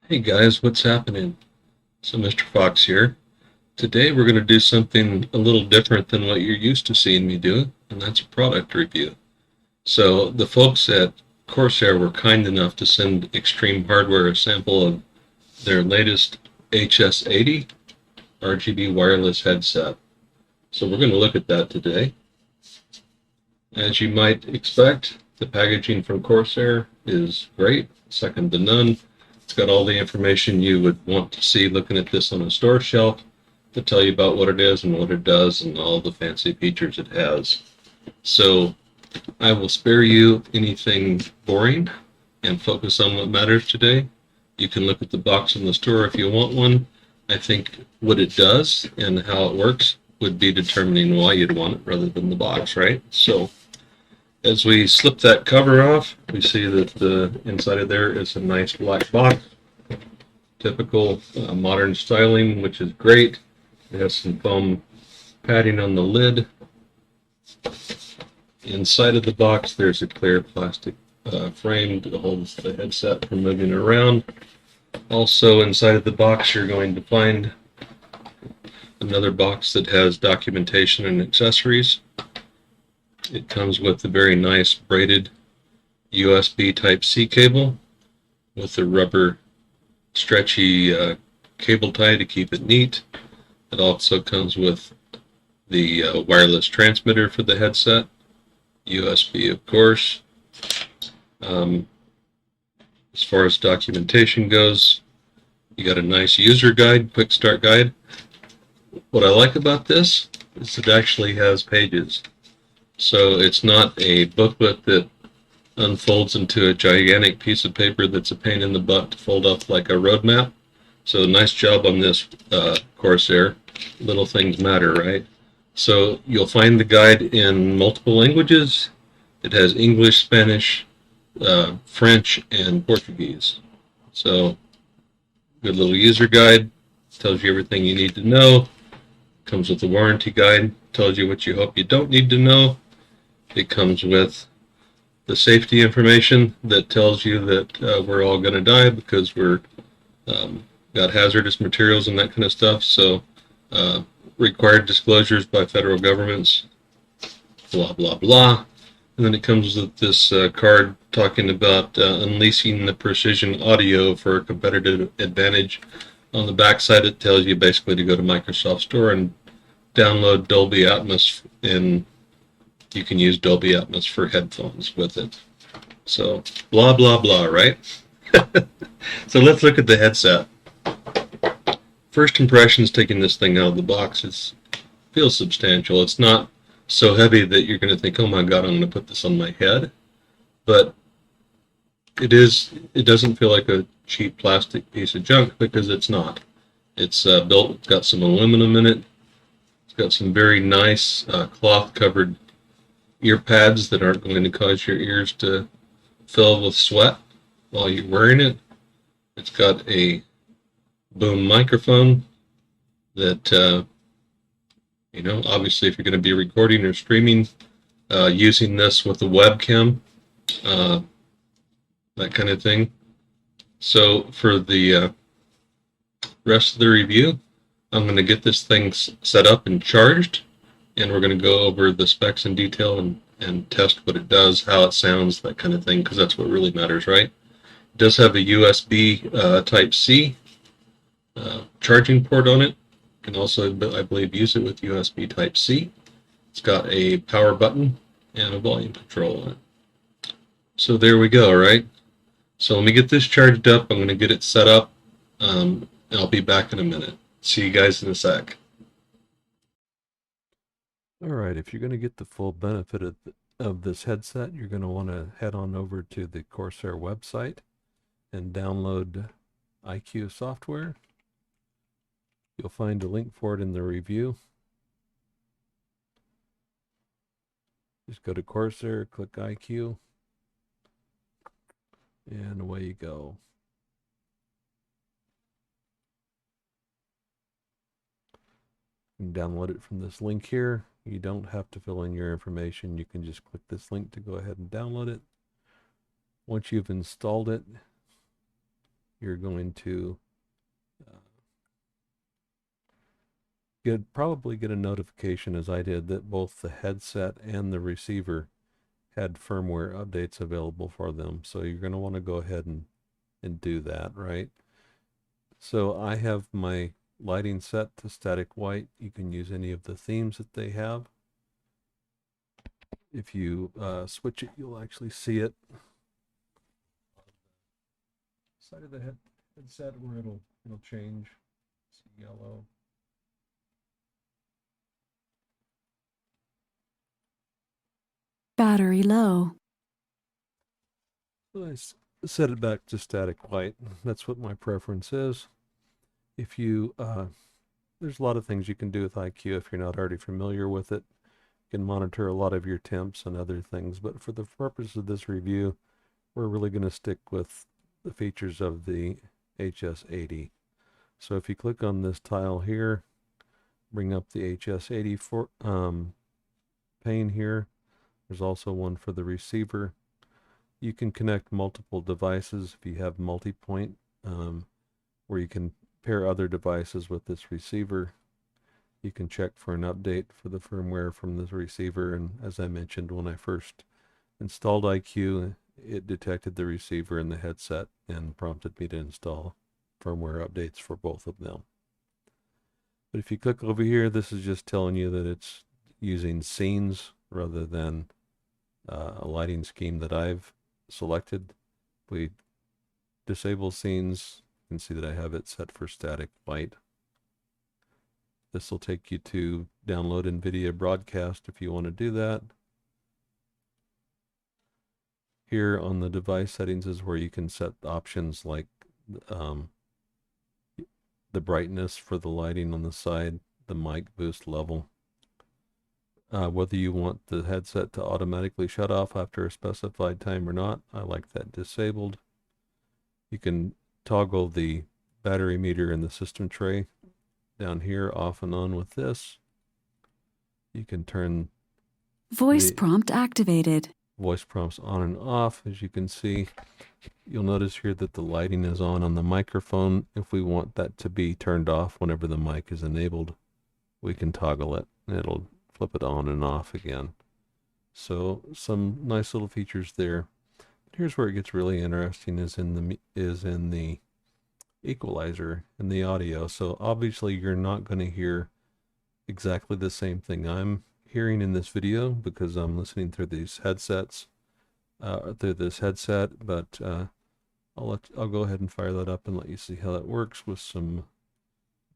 Hey guys, what's happening? So Mr. Fox here. Today we're going to do something a little different than what you're used to seeing me do, and that's a product review. So the folks at Corsair were kind enough to send Extreme Hardware a sample of their latest HS80 RGB wireless headset. So we're going to look at that today. As you might expect, the packaging from Corsair is great, second to none. It's got all the information you would want to see looking at this on a store shelf to tell you about what it is and what it does and all the fancy features it has. So I will spare you anything boring and focus on what matters today. You can look at the box in the store if you want one. I think what it does and how it works would be determining why you'd want it rather than the box, right? So as we slip that cover off, we see that the inside of there is a nice black box. Typical modern styling, which is great. It has some foam padding on the lid. Inside of the box, there's a clear plastic frame that holds the headset from moving around. Also inside of the box, you're going to find another box that has documentation and accessories. It comes with a very nice braided USB Type-C cable with a rubber stretchy cable tie to keep it neat. It also comes with the wireless transmitter for the headset, USB of course. Um, as far as documentation goes, you got a nice user guide, quick start guide. What I like about this is it actually has pages. So it's not a booklet that unfolds into a gigantic piece of paper that's a pain in the butt to fold up like a roadmap. So nice job on this, Corsair. Little things matter, right? So you'll find the guide in multiple languages. It has English, Spanish, French, and Portuguese. So good little user guide. Tells you everything you need to know. Comes with a warranty guide. Tells you what you hope you don't need to know. It comes with the safety information that tells you that we're all going to die because we're got hazardous materials and that kind of stuff. So required disclosures by federal governments, blah, blah, blah. And then it comes with this card talking about unleashing the precision audio for a competitive advantage. On the back side, it tells you basically to go to Microsoft Store and download Dolby Atmos, and you can use Dolby Atmos for headphones with it. So, blah, blah, blah, right? So let's look at the headset. First impressions taking this thing out of the box, it feels substantial. It's not so heavy that you're going to think, oh my god, I'm going to put this on my head. But it doesn't feel like a cheap plastic piece of junk because it's not. It's built, it's got some aluminum in it. It's got some very nice cloth covered ear pads that aren't going to cause your ears to fill with sweat while you're wearing it. It's got a boom microphone that, obviously if you're going to be recording or streaming, using this with a webcam, that kind of thing. So for the rest of the review, I'm going to get this thing set up and charged, and we're going to go over the specs in detail and test what it does, how it sounds, that kind of thing, because that's what really matters, right? It does have a USB Type-C charging port on it. You can also, I believe, use it with USB Type-C. It's got a power button and a volume control on it. So there we go, right? So let me get this charged up. I'm going to get it set up, and I'll be back in a minute. See you guys in a sec. Alright, if you're going to get the full benefit of this headset, you're going to want to head on over to the Corsair website and download IQ software. You'll find a link for it in the review. Just go to Corsair, click IQ, and away you go. You can download it from this link here. You don't have to fill in your information. You can just click this link to go ahead and download it. Once you've installed it, you're going to probably get a notification, as I did, that both the headset and the receiver had firmware updates available for them. So you're going to want to go ahead and do that, right? So I have my lighting set to static white. You can use any of the themes that they have. If you switch it, you'll actually see it. Side of the headset where it'll change. It's yellow. Battery low. So I set it back to static white. That's what my preference is. If you, there's a lot of things you can do with IQ if you're not already familiar with it. You can monitor a lot of your temps and other things, but for the purpose of this review, we're really going to stick with the features of the HS80. So if you click on this tile here, bring up the HS80 pane here. There's also one for the receiver. You can connect multiple devices if you have multi-point, where you can pair other devices with this receiver. You can check for an update for the firmware from the receiver, and as I mentioned, when I first installed IQ, it detected the receiver and the headset and prompted me to install firmware updates for both of them. But if you click over here, this is just telling you that it's using scenes rather than a lighting scheme that I've selected. We disable scenes. You can see that I have it set for static white. This will take you to download NVIDIA Broadcast if you want to do that. Here on the device settings is where you can set options like the brightness for the lighting on the side, the mic boost level, whether you want the headset to automatically shut off after a specified time or not. I like that disabled. You can toggle the battery meter in the system tray down here off and on with this. You can turn Voice prompt activated. Voice prompts on and off. As you can see, you'll notice here that the lighting is on the microphone. If we want that to be turned off whenever the mic is enabled, we can toggle it and it'll flip it on and off again. So some nice little features there. But here's where it gets really interesting, is in the equalizer and the audio. So obviously you're not going to hear exactly the same thing I'm hearing in this video because I'm listening through these headsets, through this headset, but I'll go ahead and fire that up and let you see how that works with some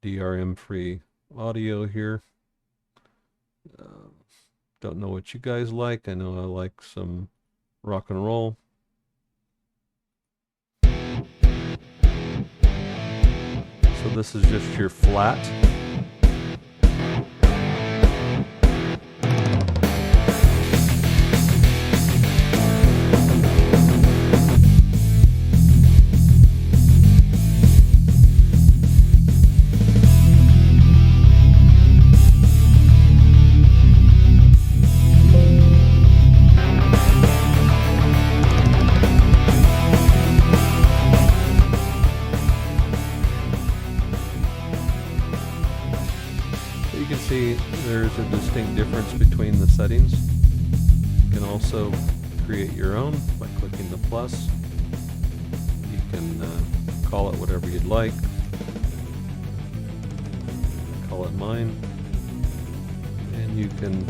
DRM free audio here. Don't know what you guys like. I know I like some rock and roll. So this is just your flat. You can see there's a distinct difference between the settings. You can also create your own by clicking the plus. You can call it whatever you'd like. Call it mine. And you can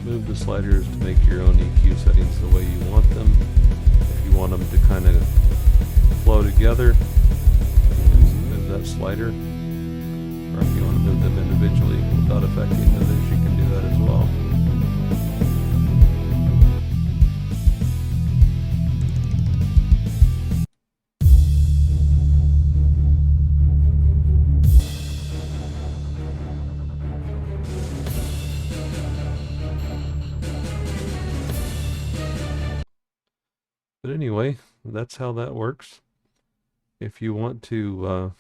move the sliders to make your own EQ settings the way you want them. If you want them to kind of flow together, move that slider. Or if you want to move them individually without affecting others, you can do that as well. But anyway, that's how that works. If you want to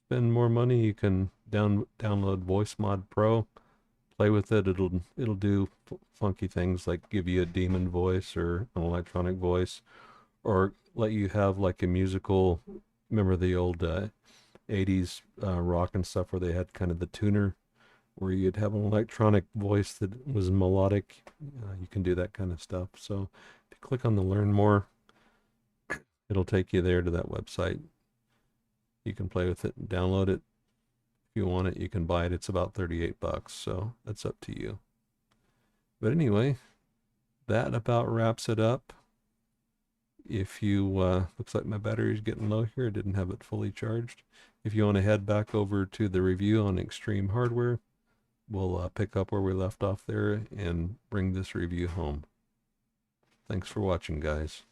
spend more money, you can download Voice Mod Pro, play with it. It'll do funky things like give you a demon voice or an electronic voice, or let you have like a musical. Remember the old 80s rock and stuff where they had kind of the tuner where you'd have an electronic voice that was melodic. You can do that kind of stuff. So if you click on the learn more, it'll take you there to that website. You can play with it and download it. If you want it, you can buy it. It's about $38, so that's up to you. But anyway, that about wraps it up. If you, looks like my battery's getting low here. I didn't have it fully charged. If you want to head back over to the review on Extreme Hardware, we'll pick up where we left off there and bring this review home. Thanks for watching, guys.